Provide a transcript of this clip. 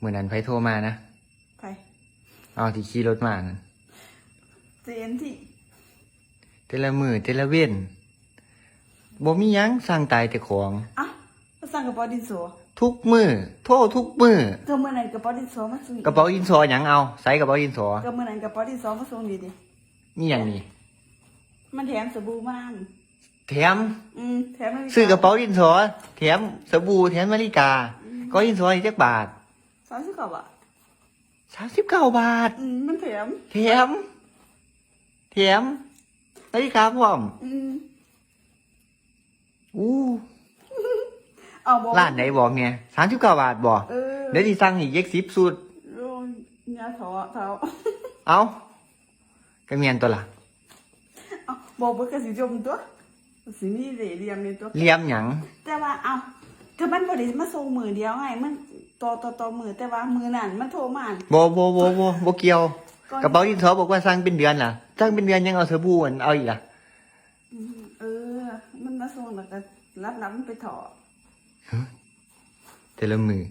มื้อนั้นไผโทรมานะใครเอาที่ขี่รถมานั่นเจนที่แต่ละมื้อแต่ละเว้นบ่มีหยังสั่งตายแต่ของอ่ะมาสั่งกระเป๋าดินสอทุกมื้อโทรทุกมื้อเมื่อนั้นกระเป๋าดินสอมาส่งกระเป๋าดินสอหยังเอาใส่กระเป๋าดินสอก็เมื่อนั้นกระเป๋าดินสอมาส่งดีดินี่หยังนี่มันแถมสบู่ม่านแถมแถมนาฬิกาซื้อกระเป๋าดินสอแถมสบู่แถมนาฬิกาก็ดินสออีกจักบาท39 บาท39 บาทมันแถมนาฬิกาพร้อมอู้เอาบอกร้านไหนบอกเนี่ย39 บาทบอกเดี๋ยวสิสั่งอีก10สูตรโอ้ยยาเถาเอาก็แม่นตัวล่ะเอาบอกบ่ก็สิจมตัวสิมีเหลี่ยมนี่ตัวเหลี่ยมหยังแต่ว่าเอาก็มันบ่ได้มาส่งมือเดียวไงมันต่อมือแต่ว่ามือนั่นมันโทรมาบ่เกี่ยวกระเป๋าดินสอบอกว่าสั่งเป็นเดือนล่ะสั่งเป็นเดือนยังเอาสบู่เอาอีกล่ะมันมาส่งแล้วก็รับมันไปถอแต่ละมือ